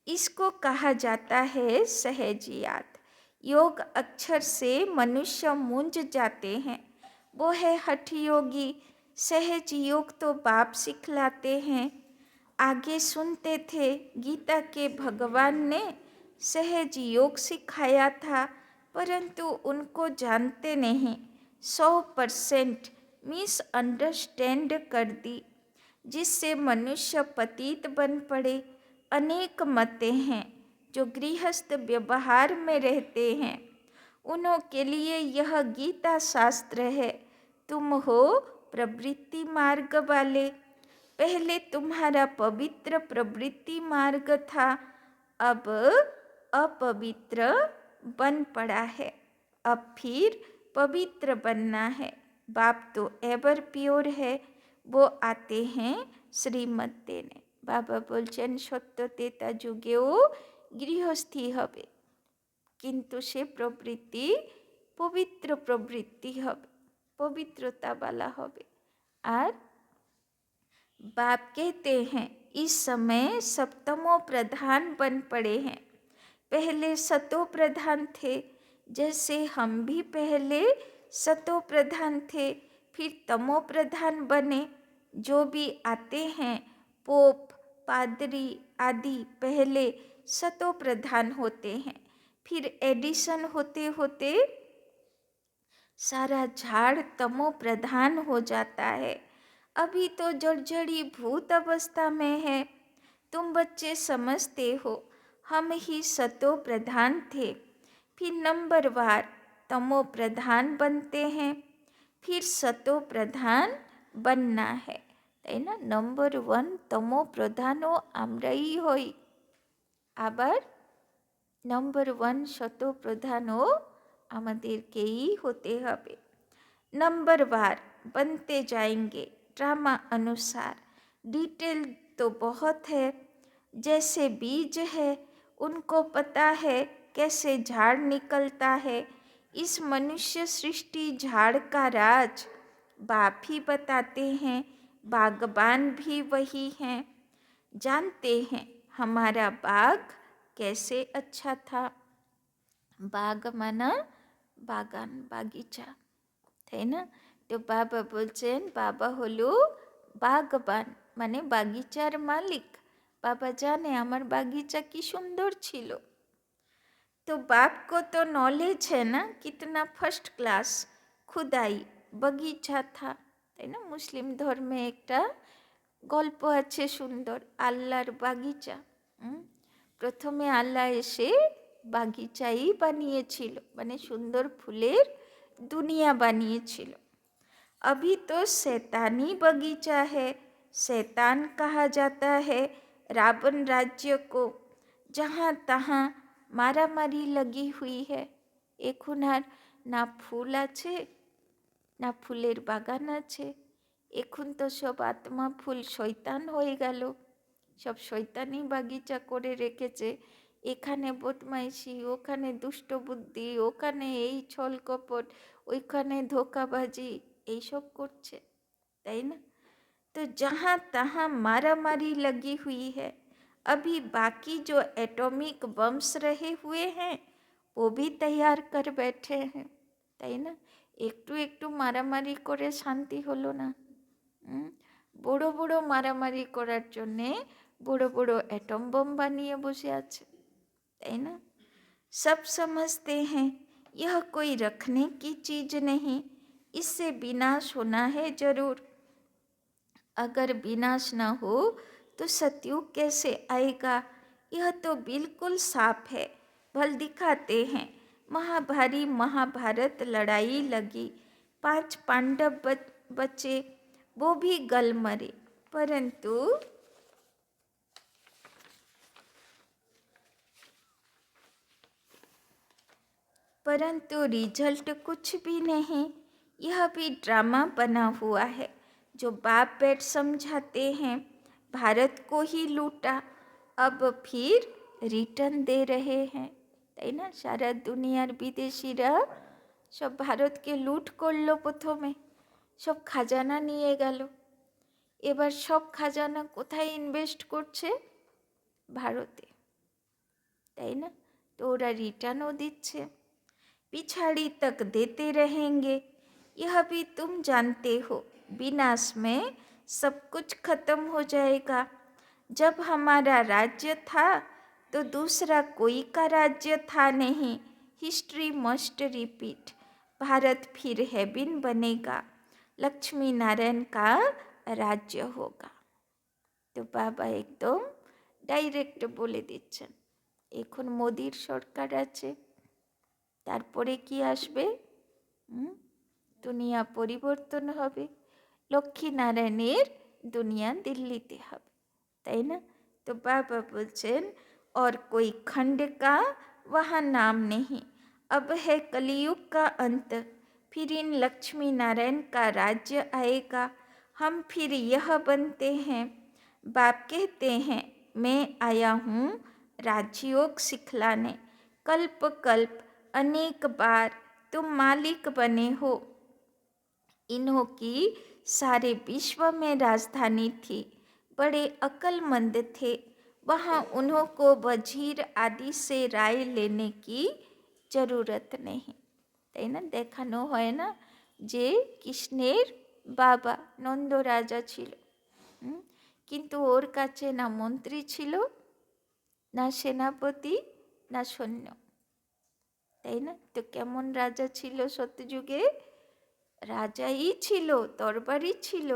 इसको कहा जाता है सहज याद। योग अक्षर से मनुष्य मूंझ जाते हैं। वो है हठ योगी। सहज योग तो बाप सिखलाते हैं। आगे सुनते थे गीता के भगवान ने सहज योग सिखाया था, परंतु उनको जानते नहीं। 100% मिसअंडरस्टैंड कर दी, जिससे मनुष्य पतित बन पड़े। अनेक मतें हैं जो गृहस्थ व्यवहार में रहते हैं, उन्हों के लिए यह गीता शास्त्र है। तुम हो प्रवृत्ति मार्ग वाले। पहले तुम्हारा पवित्र प्रवृत्ति मार्ग था, अब अपवित्र बन पड़ा है। अब फिर पवित्र बनना है। बाप तो एवर प्योर है, वो आते हैं श्रीमत देने। बाबा बोलছেন সত্য তেতা যুগেও গৃহস্থী হবে, কিন্তু সে প্রবৃত্তি পবিত্র প্রবৃত্তি হবে, पवित्रता वाला होबे। और बाप कहते हैं इस समय सप्तमो प्रधान बन पड़े हैं। पहले सतो प्रधान थे, जैसे हम भी पहले सतो प्रधान थे, फिर तमो प्रधान बने। जो भी आते हैं पोप, पादरी आदि पहले सतो प्रधान होते हैं, फिर एडिशन होते होते सारा झाड़ तमो प्रधान हो जाता है। अभी तो जर्जरी भूत अवस्था में है। तुम बच्चे समझते हो हम ही सतो प्रधान थे, फिर नंबरवार तमो प्रधान बनते हैं, फिर सतो प्रधान बनना है, তাই না? नंबर 1 तमो प्रधानो আমরাই হই, আবার नंबर 1 सतो प्रधानो আমাদেরকেই होते হবে। नंबरवार बनते जाएंगे ड्रामा अनुसार। डिटेल तो बहुत है। जैसे बीज है, उनको पता है कैसे झाड़ निकलता है। इस मनुष्य सृष्टि झाड़ का राज बाप ही बताते हैं। बागबान भी वही हैं। जानते हैं हमारा बाग कैसे अच्छा था। बाग माना बागान, बागीचा, है ना? तो बाबा बोलছেন बाबा হলো বাগবান, মানে বাগিচার মালিক। बाबा जाने আমার बागीचा की सुंदर छिलो। तो बाप को तो नॉलेज है ना, कितना फर्स्ट क्लास खुदाई बगीचा था, है ना? मुस्लिम धर्म में एक गल्प আছে সুন্দর, আল্লাহর বাগিচা। প্রথমে আল্লাহ এসে বাগিচাই বানিয়েছিল, মানে সুন্দর ফুলের दुनिया বানিয়েছিল। अभी तो शैतानी बगीचा है। शैतान कहा जाता है रावण राज्य को। जहाँ तहाँ मारामारी लगी हुई है। এখন আর না ফুল আছে না ফুলের বাগান আছে। এখন তো সব আত্মা ফুল শয়তান হয়ে গেল। সব শয়তানি বাগিচা করে রেখেছে। এখানে বদমাইশি, ওখানে দুষ্ট বুদ্ধি, ওখানে এই ছল কপট, ওইখানে ধোকাবাজি, এইসব করছে, তাই না? तो जहाँ तहाँ मारामारी लगी हुई है। अभी बाकी जो एटॉमिक बम्स रहे हुए हैं वो भी तैयार कर बैठे हैं, তাই না? একটু একটু মারামারি করে শান্তি হলো না। বড় বড় মারামারি করার জন্যে বড় বড় एटम बम বানিয়ে বসে আছে, তাই না? सब समझते हैं यह कोई रखने की चीज नहीं, इससे विनाश होना है जरूर। अगर विनाश न हो तो सतयुग कैसे आएगा? यह तो बिल्कुल साफ है। भल दिखाते हैं महाभारी महाभारत लड़ाई लगी, 5 पांडव बचे, वो भी गल मरे, परंतु रिजल्ट कुछ भी नहीं। यह भी ड्रामा बना हुआ है जो बाप बेट समझाते हैं। भारत को ही लूटा, अब फिर रिटर्न दे रहे हैं, তাই না? সারা দুনিয়ার বিদেশিরা সব ভারতকে লুট করলো, প্রথমে সব খাজানা নিয়ে গেল। এবার সব খাজানা কোথায় ইনভেস্ট করছে? ভারতে, তাই না? তো ওরা রিটার্নও দিচ্ছে। पिछाड़ी तक देते रहेंगे, यह भी तुम जानते हो। विनाश में सब कुछ खत्म हो जाएगा। जब हमारा राज्य था तो दूसरा कोई का राज्य था नहीं। History must repeat. भारत फिर हेबिन बनेगा, लक्ष्मी नारायण का राज्य होगा। তো বাবা একদম ডাইরেক্ট বলে দিচ্ছেন, এখন মোদির সরকার আছে, তারপরে কি আসবে? দুনিয়া পরিবর্তন হবে, লক্ষ্মীনারায়ণের দুনিয়া দিল্লিতে হবে, তাই না? তো বাবা বলছেন और कोई खंड का वहाँ नाम नहीं, अब है कलयुग का अंत, फिर इन लक्ष्मी नारायण का राज्य आएगा, हम फिर यह बनते हैं। बाप कहते हैं मैं आया हूँ राजयोग सिखलाने, कल्प कल्प अनेक बार तुम मालिक बने हो। इन्हों की सारे विश्व में राजधानी थी, बड़े अक्लमंद थे, वहाँ उन्हों को वजीर आदि से राय लेने की जरूरत नहीं। তাই না? দেখানো হয় না যে কৃষ্ণের বাবা নন্দ রাজা ছিল, কিন্তু ওর কাছে না মন্ত্রী ছিল, না সেনাপতি, না সৈন্য, তাই না? তো কেমন রাজা ছিল সত্যযুগে? রাজাই ছিল, দরবারই ছিল,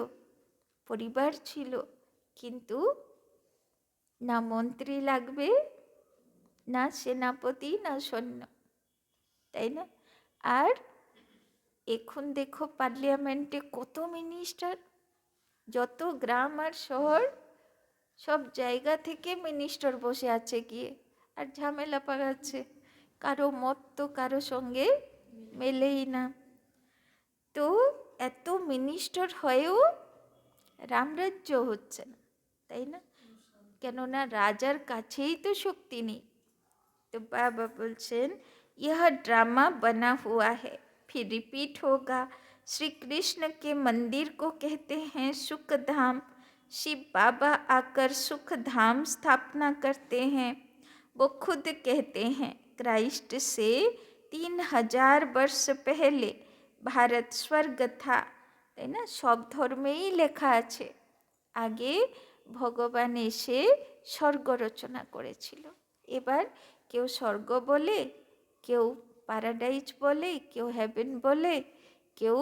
পরিবার ছিল, কিন্তু না মন্ত্রী লাগবে, না সেনাপতি, না সৈন্য, তাই না? আর এখন দেখো পার্লামেন্টে কত মিনিস্টার, যত গ্রাম আর শহর সব জায়গা থেকে মিনিস্টার বসে আছে গিয়ে আর ঝামেলা পাকাচ্ছে, কারো মত তো কারো সঙ্গে মেলেই না। তো এত মিনিস্টার হয়েও রামরাজ্য হচ্ছে না, তাই না? কেননা রাজার কাছেই তো শক্তি নেই। तो बाबा बोलছেন यह ड्रामा बना हुआ है, फिर रिपीट होगा। श्री कृष्ण के मंदिर को कहते हैं सुख धाम, शिव बाबा आकर सुख धाम स्थापना करते हैं। वो खुद कहते हैं क्राइस्ट से 3000 वर्ष पहले भारत स्वर्ग था, তাই না? সব ধর্মেই লেখা আছে আগে ভগবান এসে স্বর্গ রচনা করেছিল। এবার কেউ স্বর্গ বলে, কেউ প্যারাডাইজ বলে, কেউ হেভেন বলে, কেউ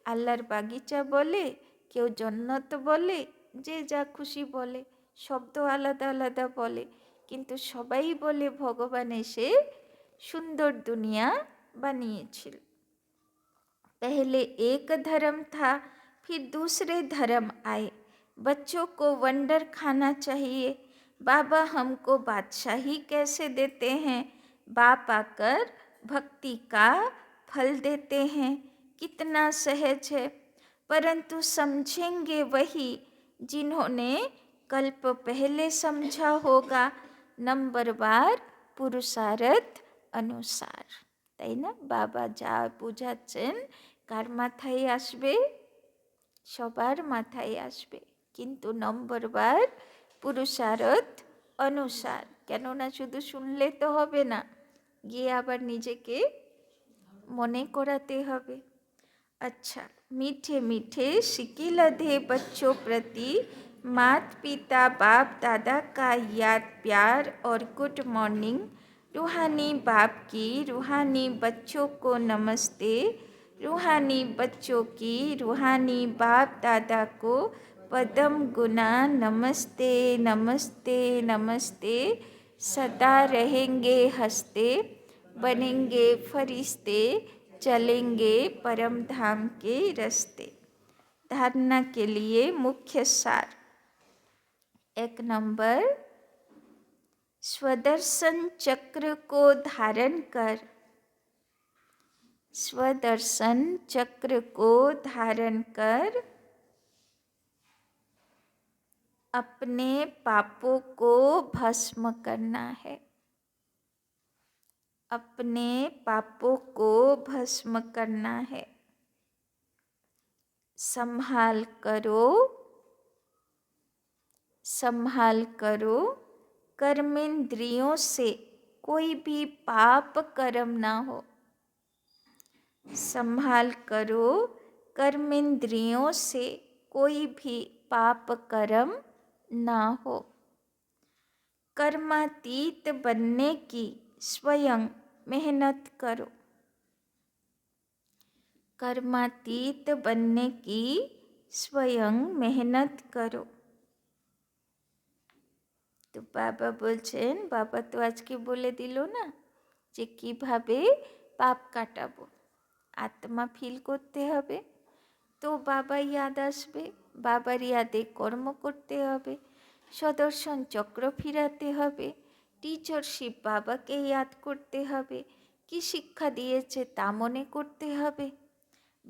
আল্লাহর বাগিচা বলে, কেউ জন্নত বলে, যে যা খুশি বলে, শব্দ আলাদা আলাদা বলে, কিন্তু সবাই বলে ভগবান এসে সুন্দর দুনিয়া বানিয়েছিল। पहले एक धर्म था, फिर दूसरे धर्म आए, बच्चों को वंडर खाना चाहिए, बाबा हमको बादशाही कैसे देते हैं, बाप आकर भक्ति का फल देते हैं, कितना सहज है, परंतु समझेंगे वही जिन्होंने कल्प पहले समझा होगा, नंबरवार पुरुषार्थ अनुसार। তাই না? বাবা যা বুঝাচ্ছেন কার মাথায় আসবে? সবার মাথায় আসবে, কিন্তু নম্বরবার পুরুষার্থ অনুসার। কেননা শুধু শুনলে তো হবে না, গিয়ে আবার নিজেকে মনে করাতে হবে। अच्छा, मीठे मीठे सिक्के लधे बच्चों प्रति मात पिता बाप दादा का याद प्यार और गुड मॉर्निंग। रूहानी बाप की रूहानी बच्चों को नमस्ते, रूहानी बच्चों की रूहानी बाप दादा को पदम गुना नमस्ते नमस्ते नमस्ते। सदा रहेंगे हंसते, बनेंगे फरिश्ते, चलेंगे परम धाम के रास्ते। धारणा के लिए मुख्य सार। 1 नंबर, स्वदर्शन चक्र को धारण कर, स्वदर्शन चक्र को धारण कर अपने पापों को भस्म करना है, अपने पापों को भस्म करना है। संभाल करो संभाल करो कर्मेंद्रियों से कोई भी पाप कर्म ना हो। संभाल करो कर्मेंद्रियों से कोई भी पाप कर्म ना हो। कर्मातीत बनने की स्वयं मेहनत करो। कर्मातीत बनने की स्वयं मेहनत करो। তো বাবা বলছেন, বাবা তো আজকে বলে দিল না যে কিভাবে পাপ কাটাবো। আত্মা ফিল করতে হবে, তো বাবা ইয়াদ আসবে, বাবার ইয়াদে কর্ম করতে হবে, সদর্শন চক্র ফিরাতে হবে, টিচারশিপ বাবাকে ইয়াদ করতে হবে, কি শিক্ষা দিয়েছে তা মনে করতে হবে।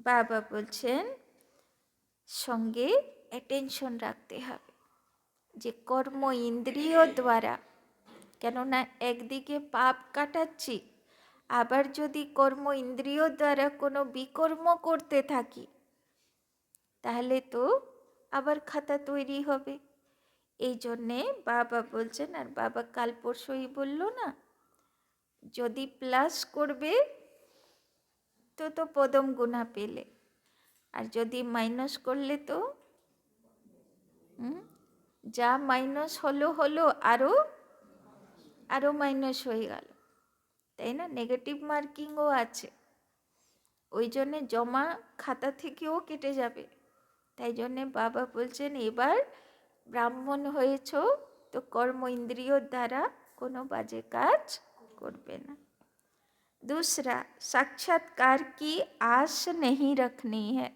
বাবা বলছেন সঙ্গে অ্যাটেনশন রাখতে হবে যে কর্ম ইন্দ্রিয় দ্বারা, কেননা একদিকে পাপ কাটাচ্ছি, আবার যদি কর্ম ইন্দ্রিয় দ্বারা কোনো বিকর্ম করতে থাকি তাহলে তো আবার খাতা তৈরি হবে। এই জন্যে বাবা বলছেন, আর বাবা কাল পরশুই বলল না, যদি প্লাস করবে তো পদম গুণা পেলে, আর যদি মাইনাস করলে তো যা মাইনাস হলো আরও মাইনাস হয়ে গেল, তাই না? নেগেটিভ মার্কিংও আছে, ওই জন্যে জমা খাতা থেকেও কেটে যাবে। তাই জন্যে বাবা বলছেন এবার ব্রাহ্মণ হয়েছ তো কর্ম ইন্দ্রিয় দ্বারা কোনো বাজে কাজ করবে না। दूसरा, साक्षात्कार की आस नहीं रखनी है।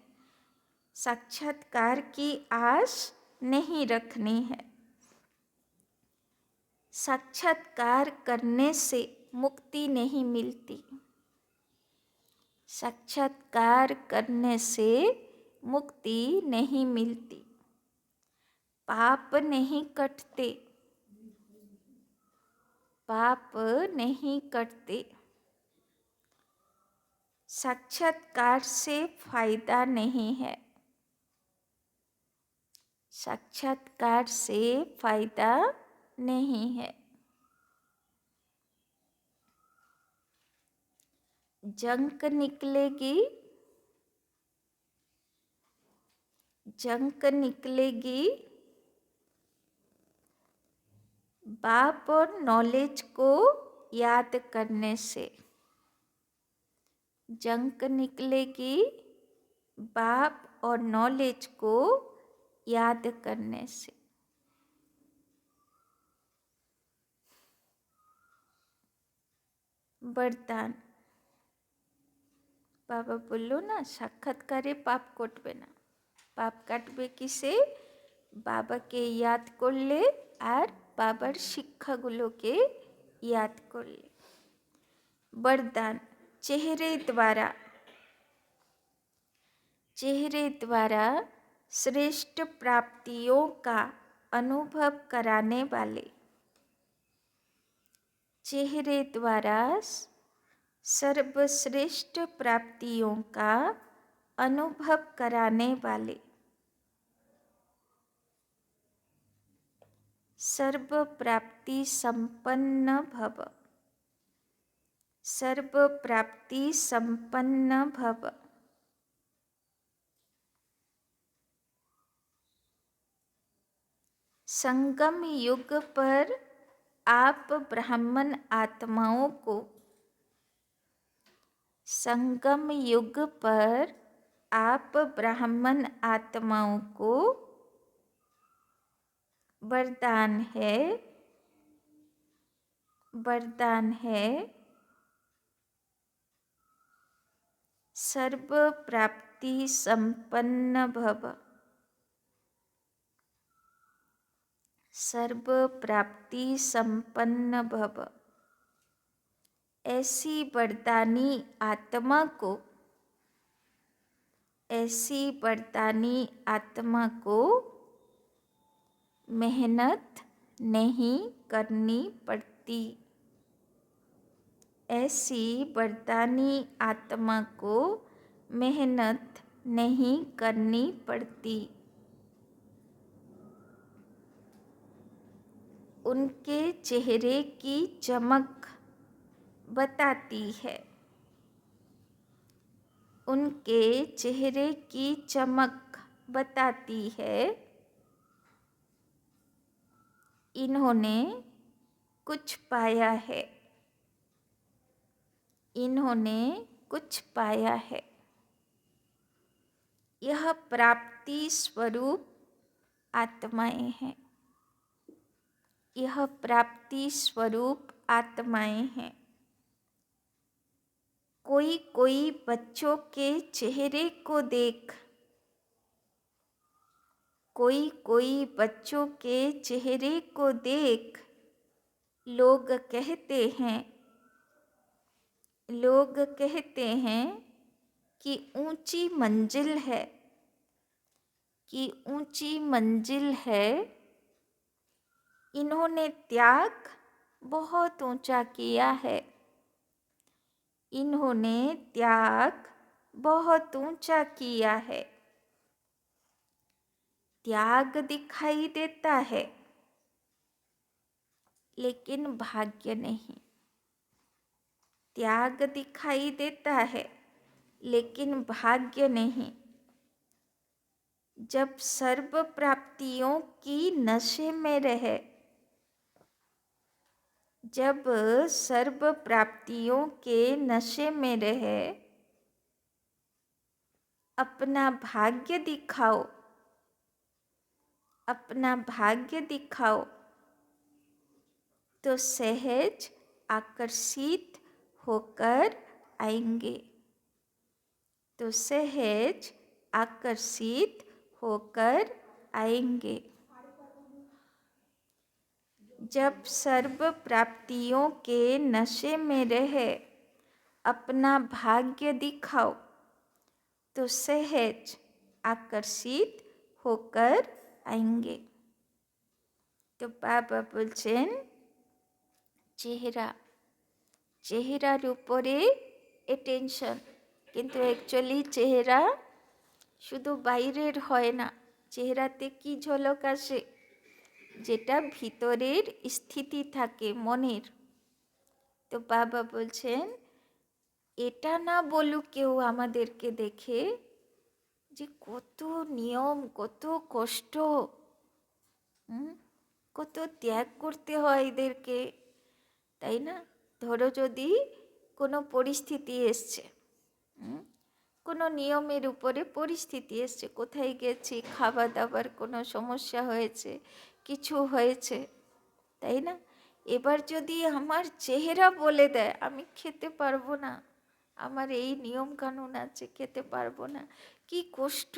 साक्षात्कार की आस नहीं रखनी है। साक्षात्कार करने से मुक्ति नहीं मिलती। साक्षात्कार करने से मुक्ति नहीं मिलती। पाप नहीं कटते, पाप नहीं कटते। साक्षात्कार से फायदा नहीं है। साक्षात्कार से फायदा नहीं है। जंक निकलेगी, जंक निकलेगी बाप और नॉलेज को याद करने से। जंक निकलेगी बाप और नॉलेज को याद करने से। वरदान, বাবা বলল না সাক্ষাৎকারে পাপ কাটবে না। পাপ কাটবে কিসে? বাবাকে ইয়াদ করলে আর বাবার শিক্ষাগুলোকে याद করলে। वरदान, चेहरे द्वारा श्रेष्ठ प्राप्तियों का अनुभव कराने वाले। चेहरे द्वारा सर्वश्रेष्ठ प्राप्तियों का अनुभव कराने वाले। सर्व प्राप्ति संपन्न भव, सर्व प्राप्ति संपन्न भव। संगम युग पर आप ब्राह्मण आत्माओं को, संगम युग पर आप ब्राह्मण आत्माओं को वरदान है, वरदान है सर्व प्राप्ति संपन्न भव, सर्व प्राप्ति संपन्न भव। ऐसी वरदानी आत्मा को, ऐसी वरदानी आत्मा को मेहनत नहीं करनी पड़ती। ऐसी वरदानी आत्मा को मेहनत नहीं करनी पड़ती। उनके चेहरे की चमक बताती है। उनके चेहरे की चमक बताती है इन्होंने कुछ पाया है। इन्होंने कुछ पाया है। यह प्राप्ति स्वरूप आत्माएं हैं। यह प्राप्ति स्वरूप आत्माएं हैं। कोई कोई बच्चों के चेहरे को देख, कोई कोई बच्चों के चेहरे को देख लोग कहते हैं कि ऊंची मंजिल है, कि ऊंची मंजिल है। इन्होंने त्याग बहुत ऊंचा किया है। इन्होंने त्याग बहुत ऊंचा किया है। त्याग दिखाई देता है लेकिन भाग्य नहीं। त्याग दिखाई देता है लेकिन भाग्य नहीं। जब सर्व प्राप्तियों की नशे में रहे, जब सर्व प्राप्तियों के नशे में रहे, अपना भाग्य दिखाओ, अपना भाग्य दिखाओ तो सहज आकर्षित होकर आएंगे, तो सहज आकर्षित होकर आएंगे। जब सर्व प्राप्तियों के नशे में रहे, अपना भाग्य दिखाओ तो सहज आकर्षित होकर आएंगे। तो बाबा बोलছেন চেহারার উপরে অ্যাটেনশন, কিন্তু অ্যাকচুয়ালি চেহারা শুধু বাইরের হয় না। চেহারাতে কি ঝলক আসে? যেটা ভিতরের স্থিতি থাকে মনের। তো বাবা বলছেন এটা না বলুক কেউ আমাদেরকে দেখে যে কত নিয়ম, কত কষ্ট, কত ত্যাগ করতে হয় এদেরকে, তাই না? ধরো যদি কোনো পরিস্থিতি এসছে, কোনো নিয়মের উপরে পরিস্থিতি এসছে, কোথায় গেছি, খাওয়া দাওয়ার কোনো সমস্যা হয়েছে, কিছু হয়েছে, তাই না? এবার যদি আমার চেহারা বলে দেয় আমি খেতে পারবো না, আমার এই নিয়ম কানুন আছে, খেতে পারবো না, কি কষ্ট।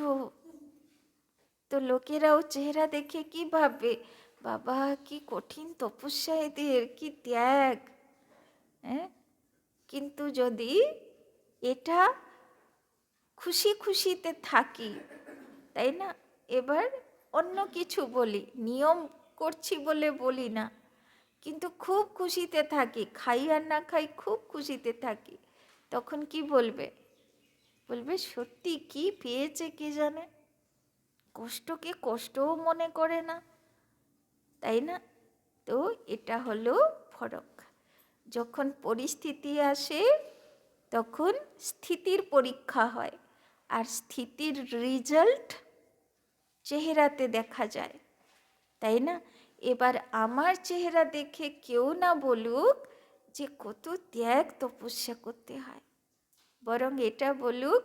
তো লোকেরাও চেহারা দেখে কি ভাববে? বাবা কি কঠিন তপস্যা এদের, কি ত্যাগ। হ্যাঁ, কিন্তু যদি এটা খুশি খুশিতে থাকি, তাই না? এবার অন্য কিছু বলি, নিয়ম করছি বলে বলি না, কিন্তু খুব খুশিতে থাকি, খাই আর না খাই খুব খুশিতে থাকি, তখন কি বলবে? বলবে সত্যি কি পেয়েছে কে জানে, কষ্টকে কষ্টও মনে করে না, তাই না? তো এটা হলো ফরক। যখন পরিস্থিতি আসে তখন স্থিতির পরীক্ষা হয়, আর স্থিতির রেজাল্ট চেহারাতে দেখা যায়, তাই না? এবার আমার চেহারা দেখে কেউ না বলুক যে কত ত্যাগ তপস্যা করতে হয়, বরং এটা বলুক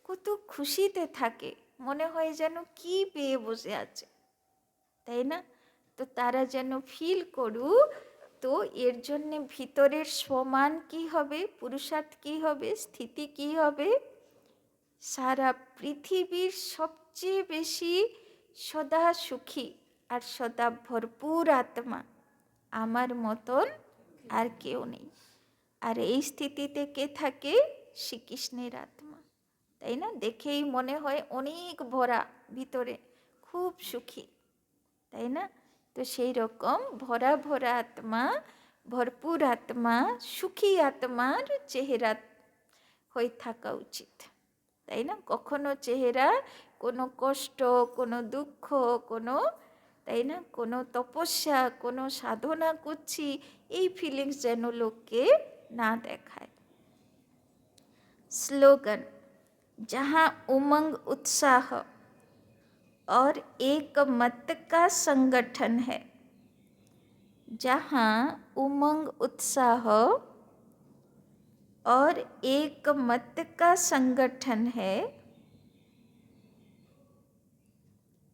কত খুশিতে থাকে, মনে হয় যেন কি পেয়ে বসে আছে, তাই না? তো তারা যেন ফিল করুক। তো এর জন্যে ভিতরের সমান কি হবে, পুরুষার্থ কি হবে, স্থিতি কি হবে? সারা পৃথিবীর সবচেয়ে বেশি সদা সুখী আর সদা ভরপুর আত্মা আমার মতন আর কেউ নেই। আর এই স্থিতিতে কে থাকে? শ্রীকৃষ্ণের আত্মা, তাই না? দেখেই মনে হয় অনেক ভরা, ভিতরে খুব সুখী, তাই না? তো সেই রকম ভরা ভরা আত্মা, ভরপুর আত্মা, সুখী আত্মার চেহারা হয়ে থাকা উচিত, তাই না? কখনো চেহারা কোনো কষ্ট, কোনো দুঃখ, কোনো তাই না? কোনো তপস্যা, কোনো সাধনা করছি, এই ফিলিংস যেন লোককে না দেখায়। स्लोगन, जहाँ उमंग उत्साह और एक मत का संगठन है, जहाँ उमंग उत्साह और एक मत का संगठन है,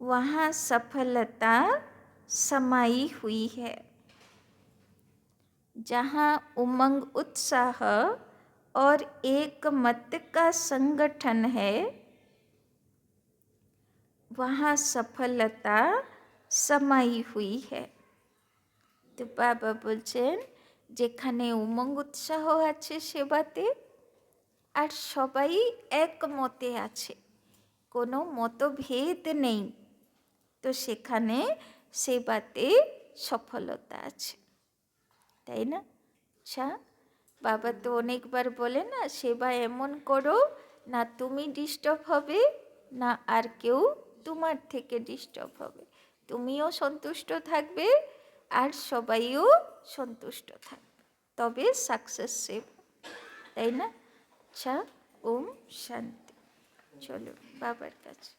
वहाँ सफलता समाई हुई है। जहाँ उमंग उत्साह और एक मत का संगठन है, वहाँ सफलता समाई हुई है। তো বাবা বলছেন, যেখানে উমঙ্গ উৎসাহ আছে সেবাতে, আর সবাই একমতে আছে, কোনো মতভেদ নেই, তো সেখানে সেবাতে সফলতা আছে, তাই না? আচ্ছা, বাবা তো অনেকবার বলে না, সেবা এমন করো না তুমি ডিস্টার্ব হবে, না আর কেউ তোমার থেকে ডিস্টার্ব হবে, তুমিও সন্তুষ্ট থাকবে আর সবাইও সন্তুষ্ট থাকবে, তবে সাকসেস সেবা, তাই না? আচ্ছা, ওম শান্তি। চলো বাবার কাছে।